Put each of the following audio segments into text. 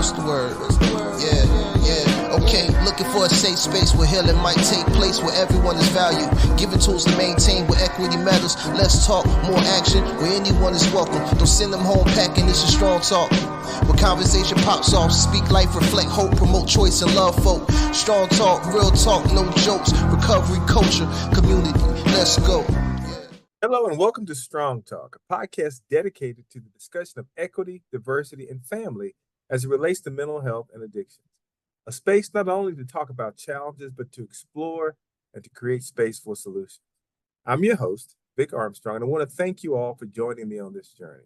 What's the word? Yeah. Okay, looking for a safe space where healing might take place, where everyone is valued. Given tools to maintain where equity matters. Less talk, more action, where anyone is welcome. Don't send them home packing, this is strong talk. Where conversation pops off, speak life, reflect hope, promote choice and love folk. Strong talk, real talk, no jokes. Recovery, culture, community. Let's go. Hello and welcome to Strong Talk, a podcast dedicated to the discussion of equity, diversity, and family as it relates to mental health and addictions. A space not only to talk about challenges, but to explore and to create space for solutions. I'm your host, Vic Armstrong, and I want to thank you all for joining me on this journey.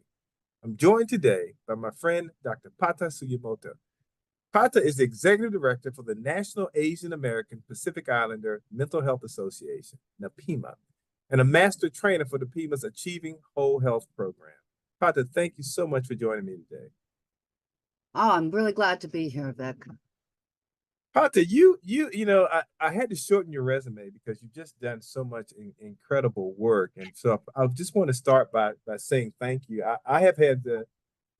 I'm joined today by my friend, Dr. Pata Suyemoto. Pata is the Executive Director for the National Asian American Pacific Islander Mental Health Association, NAAPIMHA, and a master trainer for the NAAPIMHA's Achieving Whole Health program. Pata, thank you so much for joining me today. Oh, I'm really glad to be here, Vic. Pata, I had to shorten your resume because you've just done so much incredible work. And so I just want to start by saying thank you. I have had the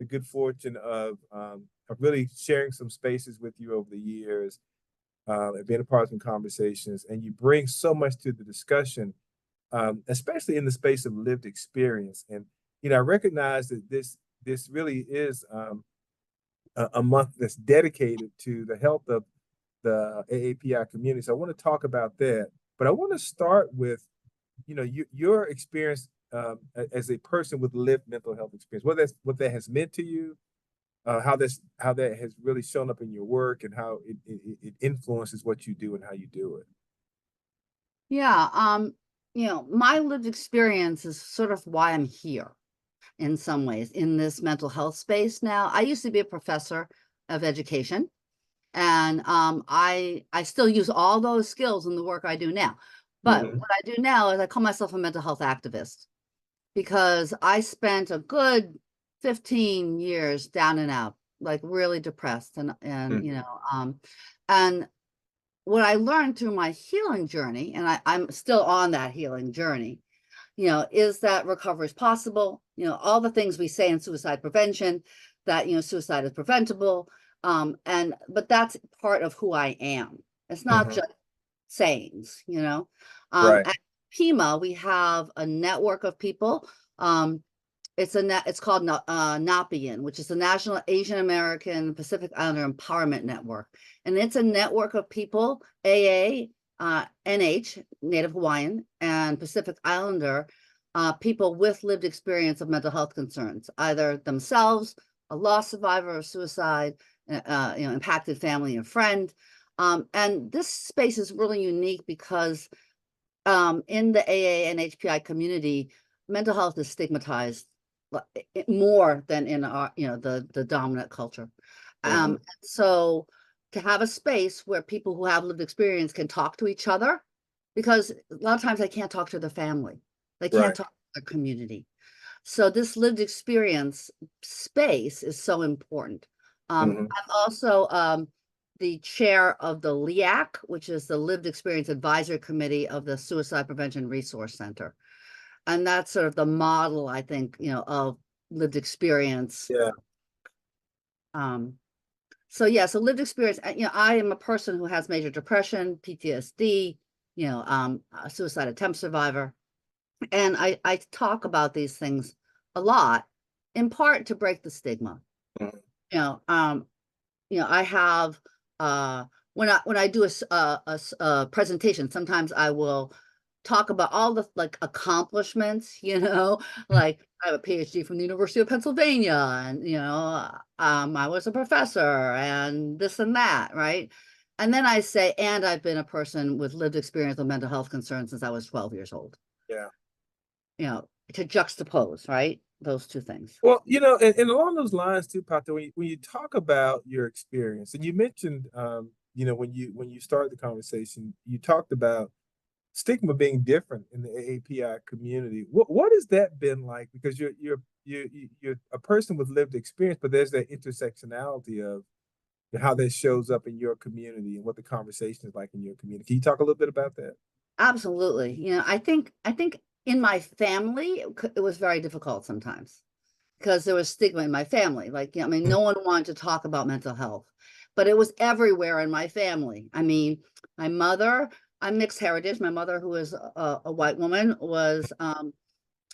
good fortune of really sharing some spaces with you over the years, and being a part of some conversations, and you bring so much to the discussion, especially in the space of lived experience. And, I recognize that this really is a month that's dedicated to the health of the AAPI community. So I want to talk about that, but I want to start with, your experience as a person with lived mental health experience, what that has meant to you, how that has really shown up in your work, and how it influences what you do and how you do it. Yeah, my lived experience is sort of why I'm here in some ways in this mental health space now. I used to be a professor of education, and I still use all those skills in the work I do now. But what I do now is I call myself a mental health activist, because I spent a good 15 years down and out, like really depressed, and and what I learned through my healing journey, and I'm still on that healing journey, is that recovery is possible. All the things we say in suicide prevention, that, suicide is preventable. But that's part of who I am. It's not just sayings, Right. At PIMA, we have a network of people. It's called NAAPIAN, which is the National Asian American Pacific Islander Empowerment Network. And it's a network of people, AA, NH, Native Hawaiian, and Pacific Islander, people with lived experience of mental health concerns, either themselves, a loss survivor of suicide, impacted family and friend. And this space is really unique because in the AA and HPI community, mental health is stigmatized more than in our, the dominant culture. So to have a space where people who have lived experience can talk to each other, because a lot of times they can't talk to their family, they can't talk to their community. So this lived experience space is so important. I'm also the chair of the LEAC, which is the Lived Experience Advisory Committee of the Suicide Prevention Resource Center. And that's sort of the model, I think, of lived experience. Yeah. So lived experience, I am a person who has major depression, PTSD, a suicide attempt survivor. And I talk about these things a lot, in part to break the stigma. I have, when I do a presentation, sometimes I will talk about all the accomplishments, like I have a PhD from the University of Pennsylvania, and I was a professor and this and that, right? And then I say, and I've been a person with lived experience of mental health concerns since I was 12 years old. Yeah. To juxtapose, right? Those two things. Well, and along those lines too, Pata, when you talk about your experience, and you mentioned, when you started the conversation, you talked about stigma being different in the AAPI community. What has that been like? Because you're a person with lived experience, but there's that intersectionality of how that shows up in your community and what the conversation is like in your community. Can you talk a little bit about that? Absolutely. I think in my family, it was very difficult sometimes. because there was stigma in my family. Like, I mean, no one wanted to talk about mental health, but it was everywhere in my family. I mean, my mother, I'm mixed heritage. My mother, who is a white woman, was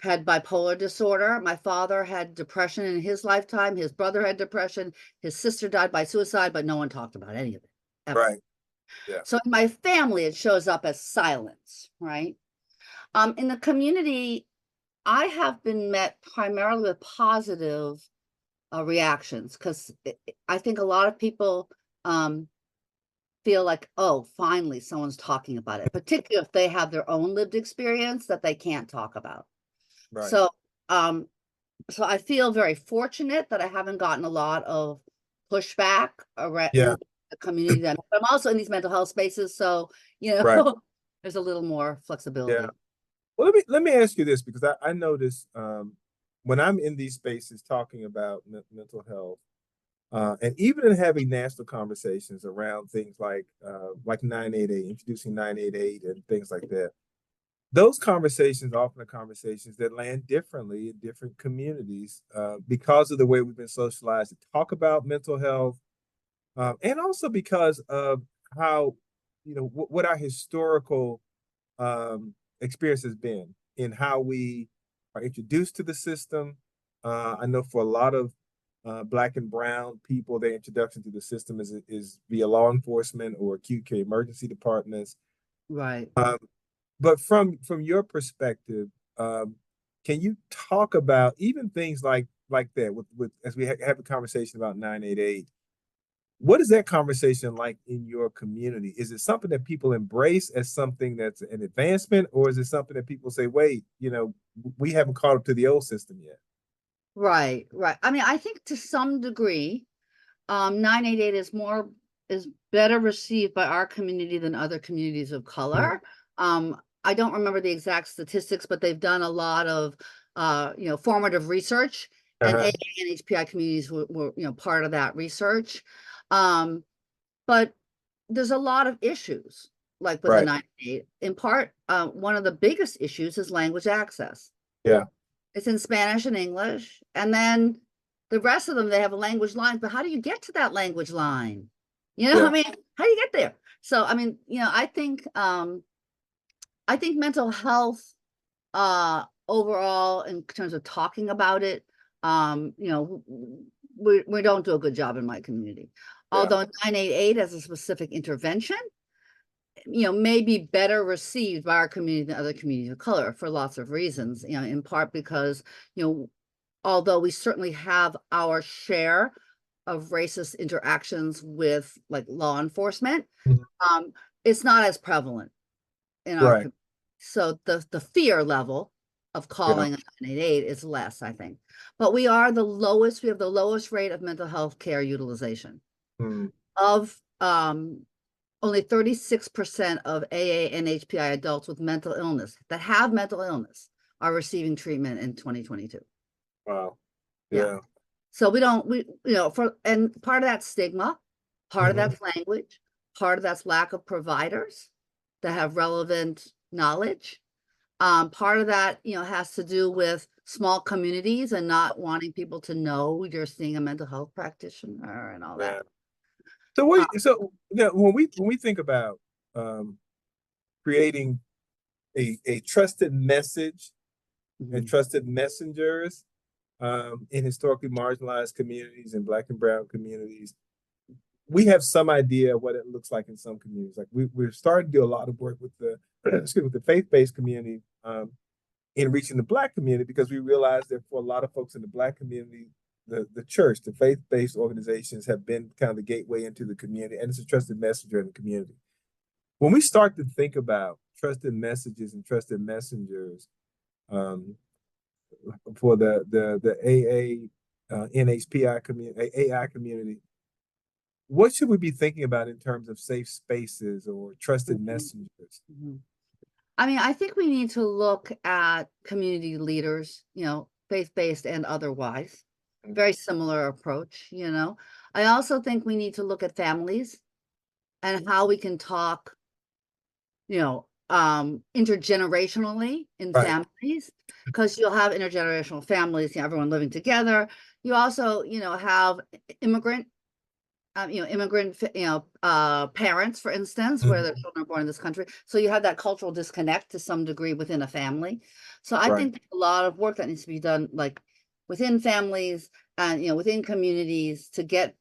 had bipolar disorder. My father had depression in his lifetime. His brother had depression. His sister died by suicide, but no one talked about any of it ever. Right. Yeah. So in my family, it shows up as silence, right? In the community, I have been met primarily with positive reactions, because I think a lot of people feel like, oh, finally someone's talking about it, particularly if they have their own lived experience that they can't talk about. Right. So so I feel very fortunate that I haven't gotten a lot of pushback around Yeah. the community that I'm also in these mental health spaces, so Right. there's a little more flexibility. Yeah. Well, let me ask you this, because I notice when I'm in these spaces talking about mental health, and even in having national conversations around things like 988, introducing 988 and things like that, those conversations often are conversations that land differently in different communities because of the way we've been socialized to talk about mental health, and also because of how, what our historical experience has been in how we are introduced to the system. I know for a lot of Black and brown people, their introduction to the system is via law enforcement or acute care emergency departments. Right. But from your perspective, can you talk about even things like that with as we have a conversation about 988? What is that conversation like in your community? Is it something that people embrace as something that's an advancement, or is it something that people say, wait, we haven't caught up to the old system yet? Right, right. I mean, I think to some degree, 988 is better received by our community than other communities of color. I don't remember the exact statistics, but they've done a lot of formative research, and AA and HPI communities were part of that research. But there's a lot of issues, like with the Right. 988. In part, one of the biggest issues is language access. Yeah. It's in Spanish and English, and then the rest of them, they have a language line, but how do you get to that language line? Yeah. I mean, how do you get there? So, I mean, I think mental health overall, in terms of talking about it, we don't do a good job in my community. Yeah. Although 988 as a specific intervention, may be better received by our community than other communities of color for lots of reasons, in part because, although we certainly have our share of racist interactions with like law enforcement, it's not as prevalent in our Right. community. So the fear level of Yeah. calling 988 is less, I think. But we have the lowest rate of mental health care utilization. Of only 36% of AA and HPI adults with mental illness that have mental illness are receiving treatment in 2022. Wow. Yeah. Yeah. So and part of that stigma, part of that's language, part of that's lack of providers that have relevant knowledge. Part of that, has to do with small communities and not wanting people to know you're seeing a mental health practitioner and all that. So when we think about creating a trusted message and trusted messengers in historically marginalized communities and Black and brown communities, we have some idea of what it looks like in some communities. Like we're starting to do a lot of work with the faith-based community in reaching the Black community, because we realize that for a lot of folks in the Black community, the church, the faith-based organizations have been kind of the gateway into the community, and it's a trusted messenger in the community. When we start to think about trusted messages and trusted messengers for the AA, NHPI community, AI community, what should we be thinking about in terms of safe spaces or trusted messengers? I mean, I think we need to look at community leaders, faith-based and otherwise. Very similar approach, I also think we need to look at families and how we can talk, intergenerationally in Right. families, because you'll have intergenerational families, you know, everyone living together. You also, you know, have immigrant parents, for instance, where their children are born in this country. So you have that cultural disconnect to some degree within a family. So I think there's a lot of work that needs to be done, like within families and, you know, within communities, to get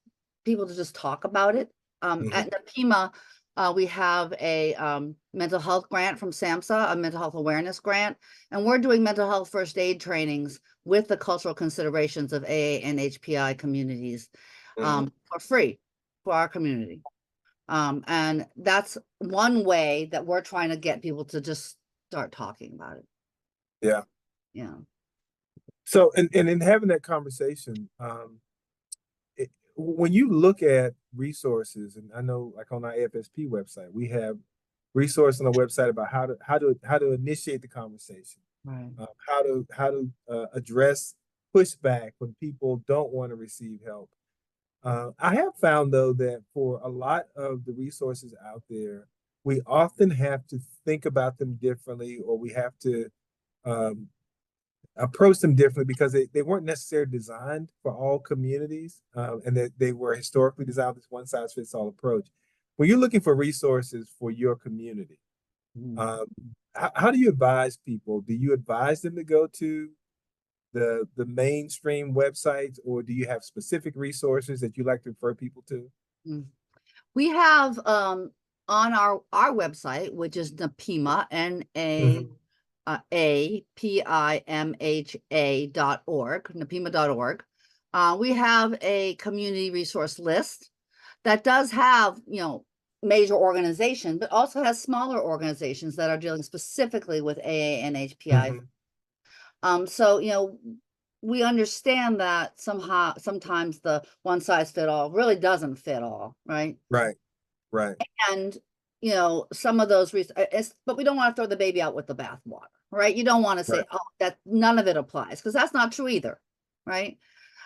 people to just talk about it. At NAAPIMHA, we have a mental health grant from SAMHSA, a mental health awareness grant, and we're doing mental health first aid trainings with the cultural considerations of AA and HPI communities for free for our community. And that's one way that we're trying to get people to just start talking about it. Yeah. Yeah. So, and in having that conversation, when you look at resources, and I know, like on our AFSP website, we have resources on the website about how to initiate the conversation, Right. how to address pushback when people don't want to receive help. I have found, though, that for a lot of the resources out there, we often have to think about them differently, or we have to um, approach them differently because they weren't necessarily designed for all communities, and that they were historically designed with this one size fits all approach. When you're looking for resources for your community, how do you advise people? Do you advise them to go to the mainstream websites, or do you have specific resources that you like to refer people to? We have on our website, which is NAAPIMHA, NAAPIMHA.org, NAAPIMHA.org. We have a community resource list that does have, you know, major organizations, but also has smaller organizations that are dealing specifically with AA and HPI. So, you know, we understand that sometimes the one size fit all really doesn't fit all, right? Right. And, you know, some of those, but we don't want to throw the baby out with the bathwater, right? You don't want to say, oh, that none of it applies, because that's not true either, right?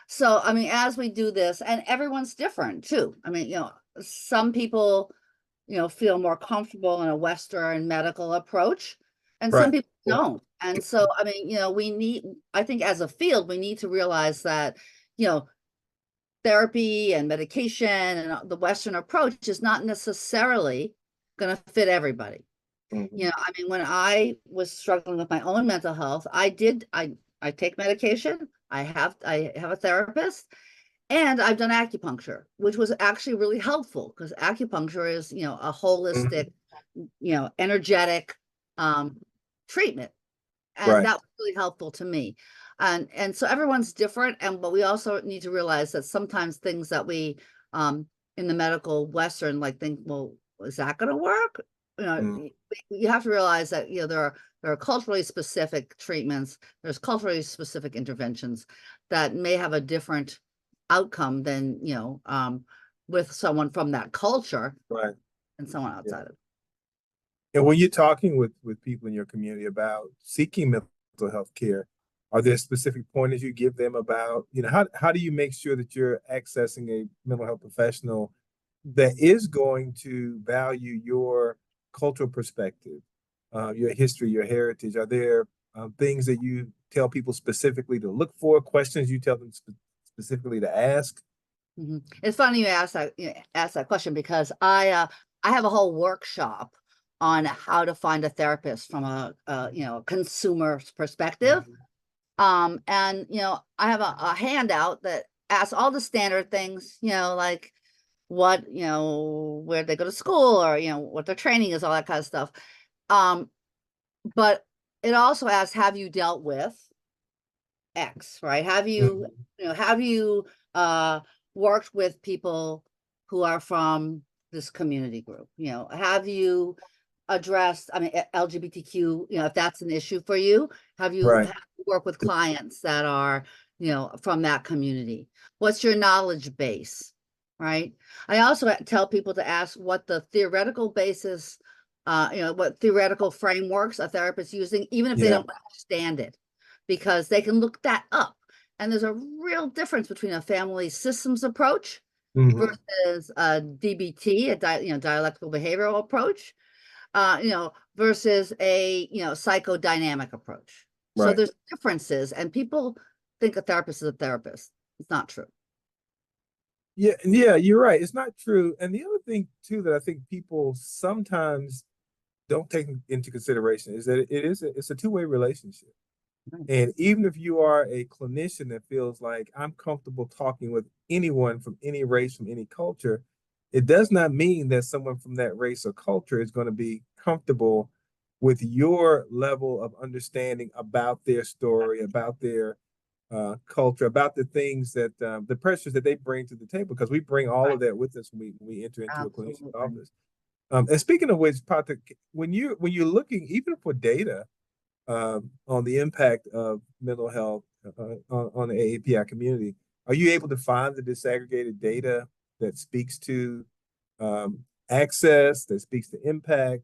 So, I mean, as we do this, and everyone's different too. I mean, you know, some people, you know, feel more comfortable in a Western medical approach, and some people don't. And so, I mean, you know, I think as a field, we need to realize that, you know, therapy and medication and the Western approach is not necessarily going to fit everybody. You know, I mean, when I was struggling with my own mental health, I take medication. I have a therapist, and I've done acupuncture, which was actually really helpful, because acupuncture is, you know, a holistic, you know, energetic treatment. And that was really helpful to me. And so everyone's different, but we also need to realize that sometimes things that we in the medical Western like think, well, is that going to work? You know, you have to realize that, you know, there are culturally specific treatments, there's culturally specific interventions that may have a different outcome than, you know, with someone from that culture and someone outside of it. And when you're talking with people in your community about seeking mental health care, are there specific pointers you give them about, you know, how do you make sure that you're accessing a mental health professional that is going to value your cultural perspective, your history, your heritage? Are there things that you tell people specifically to look for, questions you tell them specifically to ask? It's funny you ask that question, because I have a whole workshop on how to find a therapist from a you know, consumer's perspective. And, you know, I have a handout that asks all the standard things, you know, like what, you know, where they go to school, or, you know, what their training is, all that kind of stuff. But it also asks, have you dealt with X, right? Have you, you know, have you worked with people who are from this community group? You know, have you addressed, I mean, LGBTQ, you know, if that's an issue for you, have you worked with clients that are, you know, from that community? What's your knowledge base, right? I also tell people to ask what the theoretical basis, you know, what theoretical frameworks a therapist using, even if they don't understand it, because they can look that up. And there's a real difference between a family systems approach versus a DBT, you know, dialectical behavioral approach. You know, versus a, psychodynamic approach. So Right. there's differences, and people think a therapist is a therapist. It's not true. Yeah, you're right. It's not true. And the other thing too that I think people sometimes don't take into consideration is that it's a two-way relationship. Right. And even if you are a clinician that feels like I'm comfortable talking with anyone from any race, from any culture, it does not mean that someone from that race or culture is going to be comfortable with your level of understanding about their story, about their culture, about the things that the pressures that they bring to the table, because we bring all of that with us when we enter into a clinician's Absolutely. office. And speaking of which, Patrick, when you're looking even for data on the impact of mental health on the AAPI community, are you able to find the disaggregated data that speaks to access, that speaks to impact,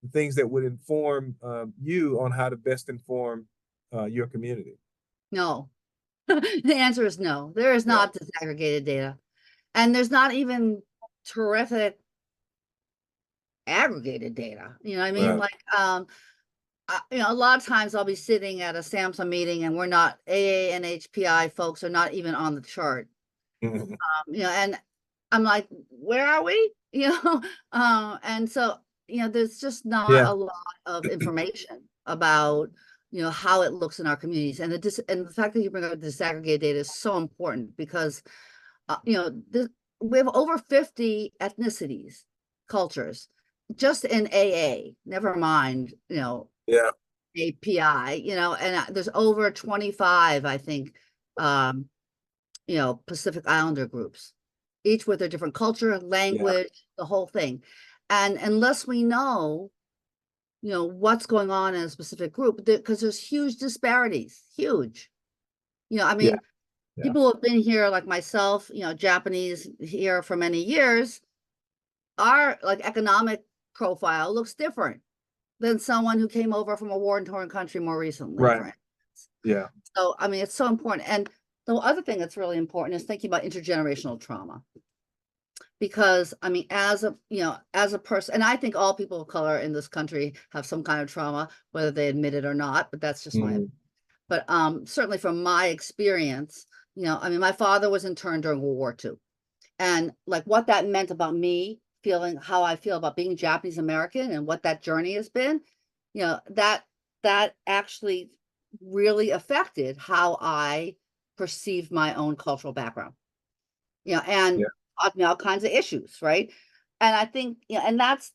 the things that would inform you on how to best inform your community? No. The answer is no. There is not disaggregated data. And there's not even terrific aggregated data. You know what I mean? Right. Like, a lot of times I'll be sitting at a SAMHSA meeting and we're not, AA and HPI folks are not even on the chart. Mhm. And I'm like, where are we? And so, there's just not Yeah. a lot of information about, how it looks in our communities. And the fact that you bring up the disaggregated data is so important because, we have over 50 ethnicities, cultures, just in AA, never mind, Yeah. API, and there's over 25, I think, Pacific Islander groups, each with their different culture, language, the whole thing. And unless we know, what's going on in a specific group, because there's huge disparities, huge. I mean, people who have been here like myself, Japanese here for many years, our like economic profile looks different than someone who came over from a war-torn country more recently, Right. for instance. Yeah. So, I mean, it's so important. And the other thing that's really important is thinking about intergenerational trauma. Because, I mean, as a person, and I think all people of color in this country have some kind of trauma, whether they admit it or not, but that's just my, but certainly from my experience, I mean, my father was interned during World War II. And like what that meant about me feeling how I feel about being Japanese American and what that journey has been, that actually really affected how I perceived my own cultural background, and taught me all kinds of issues, right? And I think, and that's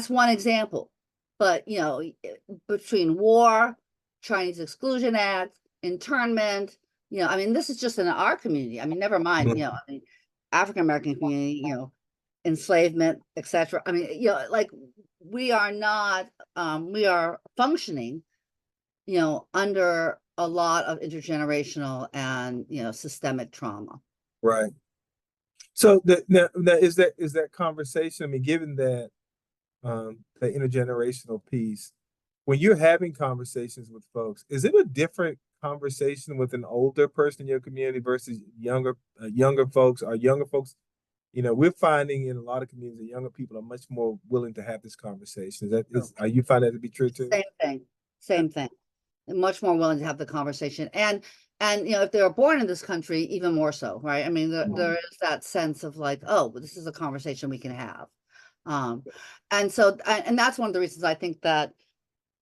one example. But between war, Chinese Exclusion Act, internment, I mean, this is just in our community. I mean, never mind, I mean, African American community, enslavement, etc. I mean, like we are not, we are functioning, under a lot of intergenerational and systemic trauma. Right. So is that conversation? I mean, given that the intergenerational piece, when you're having conversations with folks, is it a different conversation with an older person in your community versus younger folks? Are younger folks, we're finding in a lot of communities that younger people are much more willing to have this conversation. Are you finding that to be true too? Same thing. Much more willing to have the conversation. And if they were born in this country, even more so, right? I mean, there is that sense of like, oh, this is a conversation we can have. And so, and that's one of the reasons I think that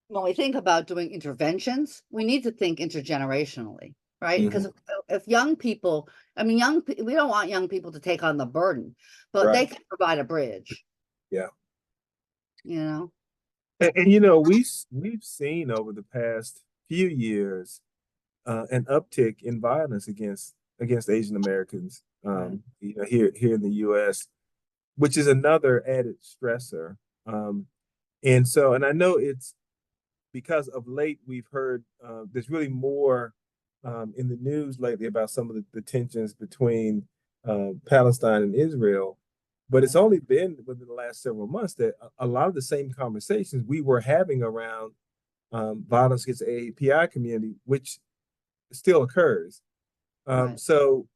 when we think about doing interventions, we need to think intergenerationally, right? Because if young people, I mean, we don't want young people to take on the burden, but they can provide a bridge. Yeah. And we've seen over the past few years an uptick in violence against Asian Americans here in the U.S., which is another added stressor. And I know it's because of late we've heard there's really more in the news lately about some of the tensions between Palestine and Israel. But it's only been within the last several months that a lot of the same conversations we were having around violence against the AAPI community, which still occurs. So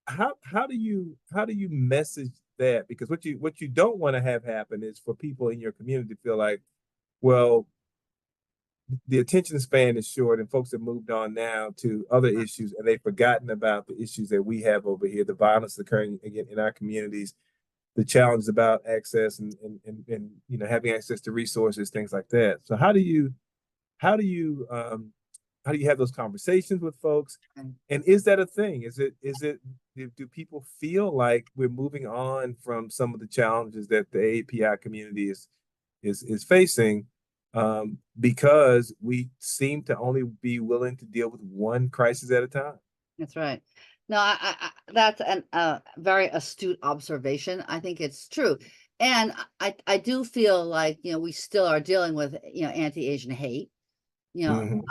how do you message that, because what you don't want to have happen is for people in your community to feel like, well, the attention span is short and folks have moved on now to other issues and they've forgotten about the issues that we have over here, the violence occurring again in our communities, the challenges about access and you know, having access to resources, things like that. So how do you have those conversations with folks? And is that a thing? Is it do people feel like we're moving on from some of the challenges that the AAPI community is facing, because we seem to only be willing to deal with one crisis at a time? That's right. No, that's a very astute observation. I think it's true. And I do feel like, you know, we still are dealing with, you know, anti-Asian hate, you know,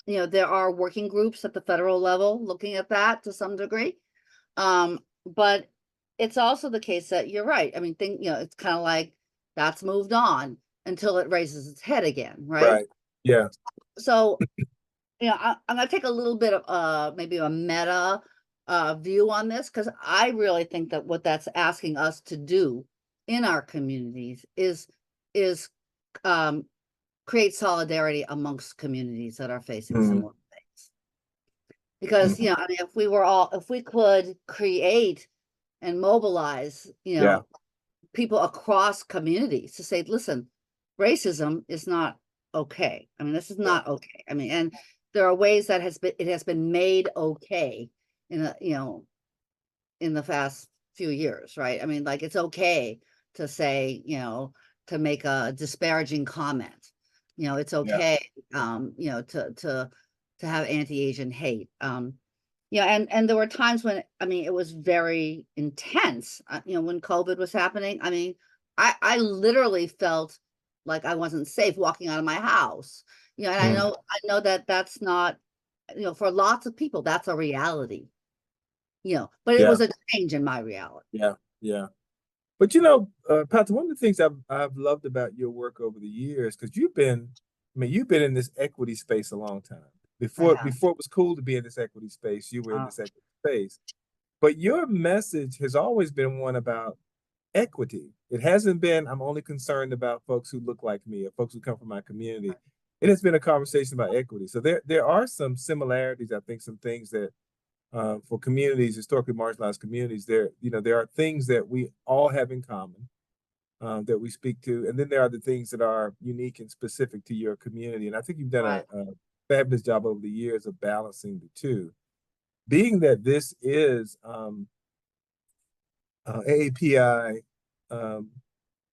you know, there are working groups at the federal level looking at that to some degree. But it's also the case that you're right. I mean, you know, it's kind of like that's moved on until it raises its head again, right? Right. Yeah. So, you know, I'm going to take a little bit of maybe a meta view on this, because I really think that what that's asking us to do in our communities is create solidarity amongst communities that are facing similar things. Because, you know, I mean, if we could create and mobilize, you know, people across communities to say, listen, racism is not okay. I mean, this is not okay. I mean, and there are ways that it has been made okay in you know, in the past few years, right? I mean, like, it's okay to say, you know, to make a disparaging comment. You know, it's okay, you know, to have anti-Asian hate. You know, and there were times when, I mean, it was very intense. You know, when COVID was happening, I mean, I literally felt like I wasn't safe walking out of my house. You know, and I know that that's not, you know, for lots of people, that's a reality. You know, but it was a change in my reality. Yeah. But you know, Patrick, one of the things I've loved about your work over the years, because you've been in this equity space a long time. Before it was cool to be in this equity space, you were in this equity space. But your message has always been one about equity. It hasn't been, I'm only concerned about folks who look like me or folks who come from my community. It has been a conversation about equity. So there are some similarities, I think, some things that for communities, historically marginalized communities, there are things that we all have in common, that we speak to, and then there are the things that are unique and specific to your community. And I think you've done a fabulous job over the years of balancing the two. Being that this is AAPI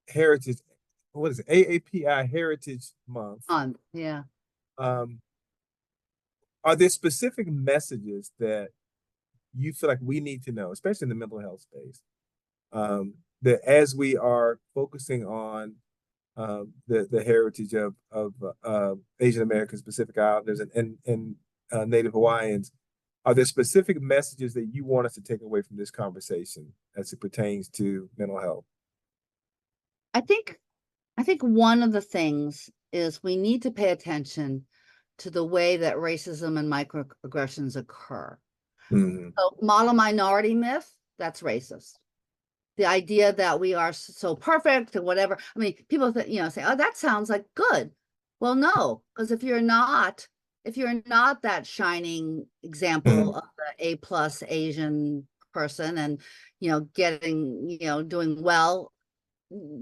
Heritage, what is it? AAPI Heritage Month. Yeah. Are there specific messages that you feel like we need to know, especially in the mental health space, that as we are focusing on the heritage of Asian Americans, Pacific Islanders, and Native Hawaiians, are there specific messages that you want us to take away from this conversation as it pertains to mental health? I think one of the things is we need to pay attention to the way that racism and microaggressions occur. So model minority myth, that's racist. The idea that we are so perfect and whatever. I mean, people you know, say, oh, that sounds like good. Well, no, because if you're not that shining example of the A+ Asian person and, you know, getting, you know, doing well,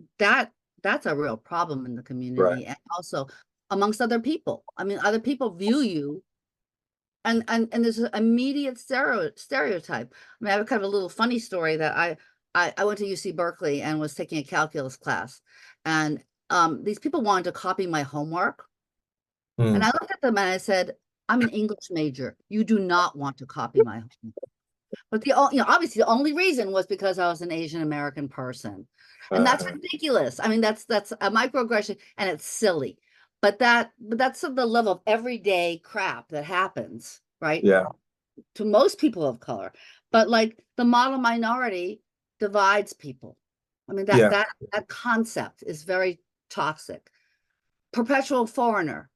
that's a real problem in the community, and also amongst other people. I mean, other people view you, and there's an immediate stereotype. I mean, I have kind of a little funny story that I went to UC Berkeley and was taking a calculus class, and these people wanted to copy my homework. And I looked at them and I said, I'm an English major. You do not want to copy my homework. But you know, obviously the only reason was because I was an Asian American person. And that's ridiculous. I mean, that's a microaggression, and it's silly. But that's the level of everyday crap that happens, right? Yeah. To most people of color. But like the model minority divides people. I mean, that concept is very toxic. Perpetual foreigner.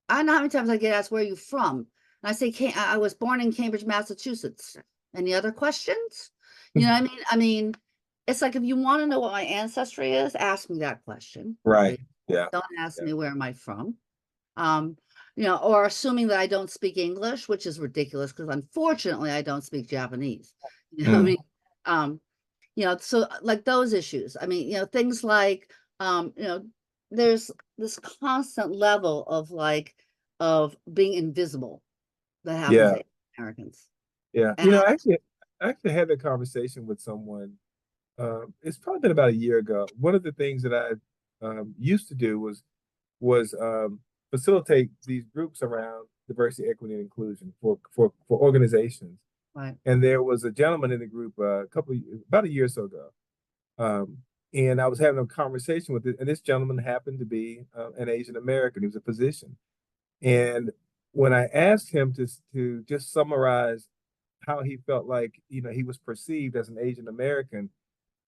I don't know how many times I get asked, where are you from? And I say, I was born in Cambridge, Massachusetts. Any other questions? You know what I mean? I mean, it's like if you want to know what my ancestry is, ask me that question. Right. Yeah. Don't ask Yeah. me where am I from. You know, or assuming that I don't speak English, which is ridiculous because unfortunately I don't speak Japanese. You know what I mean? You know, so like those issues. I mean, you know, things like you know, there's this constant level of like of being invisible that happens Yeah. to Americans. Yeah. And I actually had that conversation with someone. It's probably been about a year ago. One of the things that I used to do was facilitate these groups around diversity, equity, and inclusion for organizations. right, And there was a gentleman in the group about a year or so ago. And I was having a conversation with it, and this gentleman happened to be an Asian American. He was a physician. And when I asked him to just summarize how he felt like, he was perceived as an Asian American,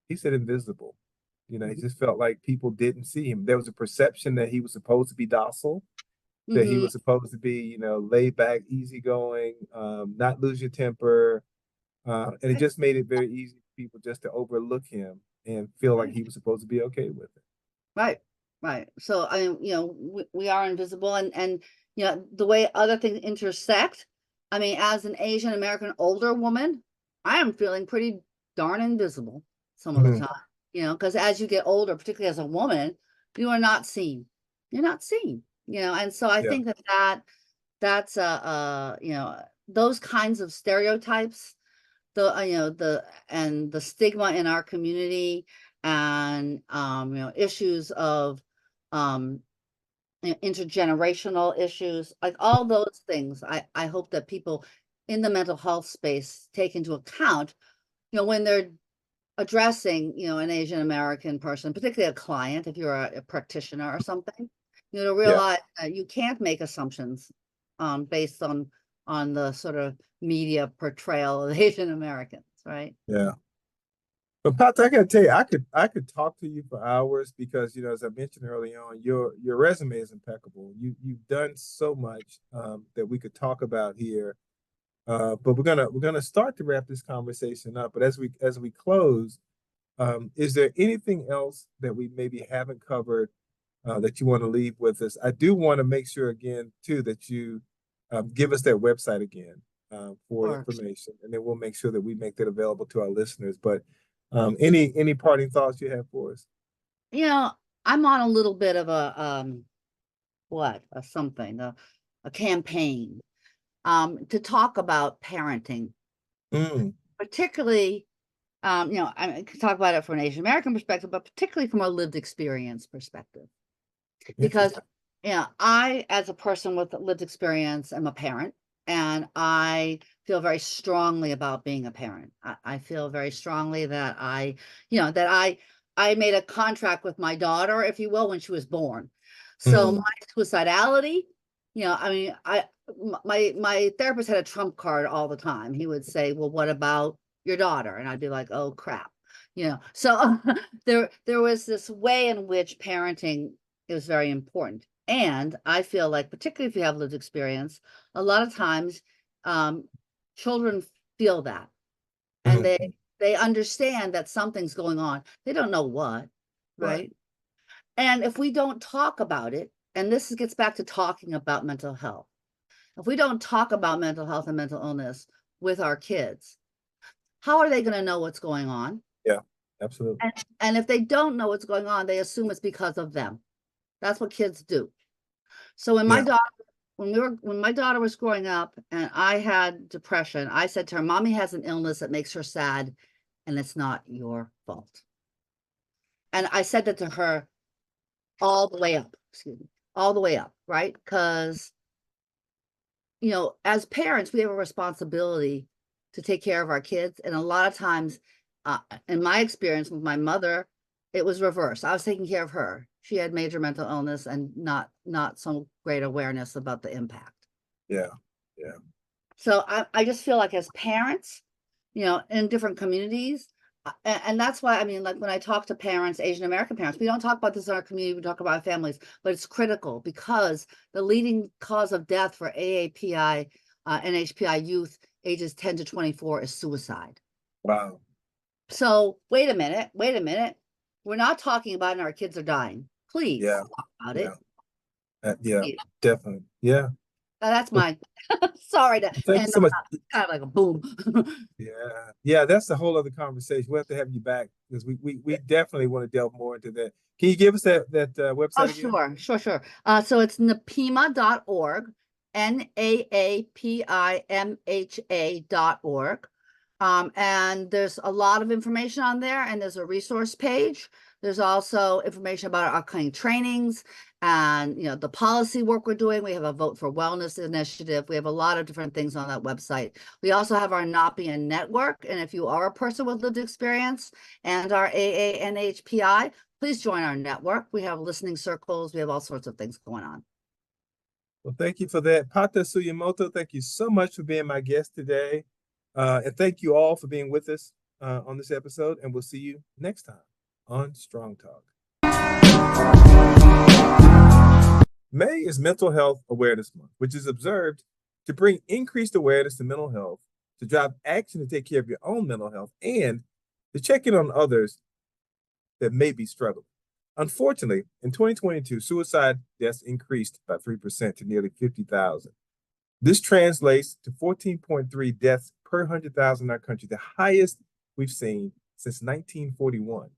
he said invisible. He mhm, just felt like people didn't see him. There was a perception that he was supposed to be docile, that he mhm, was supposed to be, laid back, easygoing, not lose your temper. And it just made it very easy for people just to overlook him and feel like right, he was supposed to be okay with it. right, right. So I mean, you know, we are invisible, and you know the way other things intersect. I mean, as an Asian American older woman, I am feeling pretty darn invisible some of the Mhm. time. You know, because as you get older, particularly as a woman, you are not seen. You're not seen. You know, and so I Yeah. think that's you know, those kinds of stereotypes, the you know the stigma in our community, and you know, issues of um intergenerational issues, like all those things. I hope that people in the mental health space take into account, you know, when they're addressing, you know, an Asian American person, particularly a client, if you're a practitioner or something, you know, to Yeah. realize that you can't make assumptions based on the sort of media portrayal of Asian Americans, right? Yeah. But Pat, I gotta tell you, I could talk to you for hours because as I mentioned early on, your resume is impeccable. You've done so much that we could talk about here. But we're gonna start to wrap this conversation up. But as we close, is there anything else that we maybe haven't covered that you want to leave with us? I do want to make sure again too that you give us that website again for Or, information, and then we'll make sure that we make that available to our listeners. But any parting thoughts you have for us? you know, I'm on a little bit of a something, a campaign to talk about parenting, Mm, particularly you know, I could talk about it from an Asian American perspective, but particularly from a lived experience perspective. Because, interesting. yeah, I, as a person with lived experience, am a parent, and I feel very strongly about being a parent. I feel very strongly that you know, that I made a contract with my daughter, if you will, when she was born. So Mm, my suicidality, you know, I mean, my therapist had a trump card all the time. He would say, "Well, what about your daughter?" And I'd be like, "Oh crap." You know, so there was this way in which parenting is very important. And I feel like, particularly if you have lived experience, a lot of times um, children feel that, and mm, they understand that something's going on. They don't know what, right. right? And if we don't talk about it, and this gets back to talking about mental health, if we don't talk about mental health and mental illness with our kids, how are they going to know what's going on? Yeah, absolutely. And if they don't know what's going on, they assume it's because of them. That's what kids do. So Yeah, when my daughter was growing up and I had depression, I said to her, "Mommy has an illness that makes her sad, and it's not your fault." And I said that to her all the way up, excuse me, all the way up, right? Because, you know, as parents, we have a responsibility to take care of our kids. And a lot of times, in my experience with my mother, it was reversed. I was taking care of her. She had major mental illness and not some great awareness about the impact. yeah, yeah. So I just feel like as parents, you know, in different communities, and that's why, I mean, like when I talk to parents, Asian American parents, we don't talk about this in our community, we talk about our families, but it's critical because the leading cause of death for AAPI, NHPI youth ages 10 to 24 is suicide. Wow. So wait a minute. We're not talking about it and our kids are dying. Please Yeah. talk about it. Yeah, Please. definitely. Yeah. That's my sorry to Thank you end so much. kind of like a boom. Yeah, that's a whole other conversation. We'll have to have you back because we definitely want to delve more into that. Can you give us that website again? Sure. So it's NAAPIMHA.org, NAAPIMHA.org. And there's a lot of information on there, and there's a resource page. There's also information about our upcoming trainings and the policy work we're doing. We have a Vote for Wellness initiative. We have a lot of different things on that website. We also have our NAAPIMHA network, and if you are a person with lived experience, and our AANHPI, please join our network. We have listening circles. We have all sorts of things going on. Well, thank you for that. Pata Suyemoto, thank you so much for being my guest today. And thank you all for being with us on this episode. And we'll see you next time on Strong Talk. May is Mental Health Awareness Month, which is observed to bring increased awareness to mental health, to drive action to take care of your own mental health, and to check in on others that may be struggling. Unfortunately, in 2022, suicide deaths increased by 3% to nearly 50,000. This translates to 14.3 deaths per 100,000 in our country, the highest we've seen since 1941.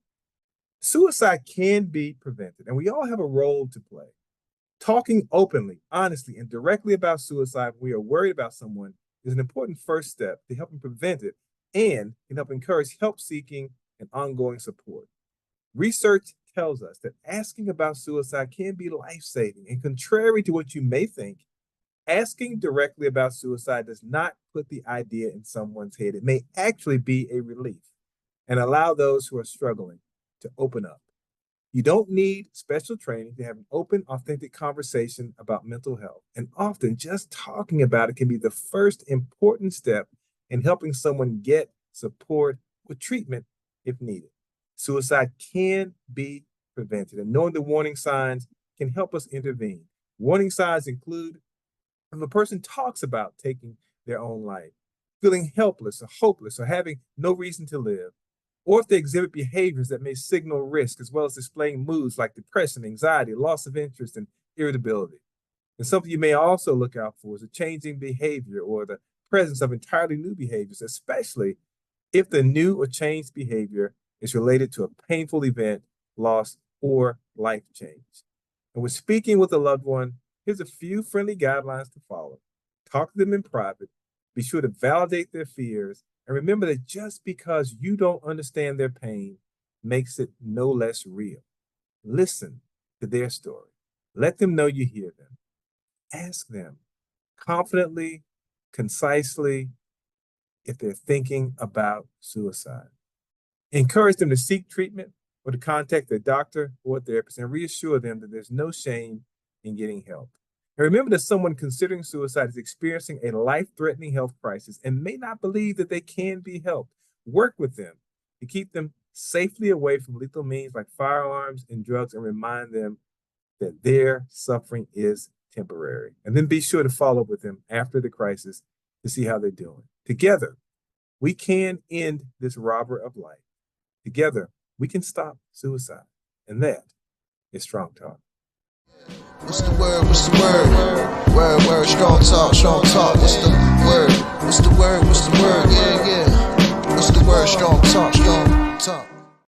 Suicide can be prevented, and we all have a role to play. Talking openly, honestly, and directly about suicide when we are worried about someone is an important first step to helping prevent it and can help encourage help-seeking and ongoing support. Research tells us that asking about suicide can be life-saving, and contrary to what you may think, asking directly about suicide does not put the idea in someone's head. It may actually be a relief and allow those who are struggling to open up. You don't need special training to have an open, authentic conversation about mental health. And often just talking about it can be the first important step in helping someone get support or treatment if needed. Suicide can be prevented, and knowing the warning signs can help us intervene. Warning signs include if a person talks about taking their own life, feeling helpless or hopeless or having no reason to live, or if they exhibit behaviors that may signal risk, as well as displaying moods like depression, anxiety, loss of interest, and irritability. And something you may also look out for is a changing behavior or the presence of entirely new behaviors, especially if the new or changed behavior is related to a painful event, loss, or life change. And when speaking with a loved one, here's a few friendly guidelines to follow. Talk to them in private. Be sure to validate their fears. And remember that just because you don't understand their pain makes it no less real. Listen to their story. Let them know you hear them. Ask them confidently, concisely, if they're thinking about suicide. Encourage them to seek treatment or to contact their doctor or therapist, and reassure them that there's no shame in getting help. And remember that someone considering suicide is experiencing a life-threatening health crisis and may not believe that they can be helped. Work with them to keep them safely away from lethal means like firearms and drugs, and remind them that their suffering is temporary. And then be sure to follow up with them after the crisis to see how they're doing. Together, we can end this robber of life. Together, we can stop suicide. And that is Strong Talk. What's the word? What's the word? Word, strong talk, strong talk. What's the word? What's the word? What's the word? Yeah. What's the word? Strong talk, strong talk.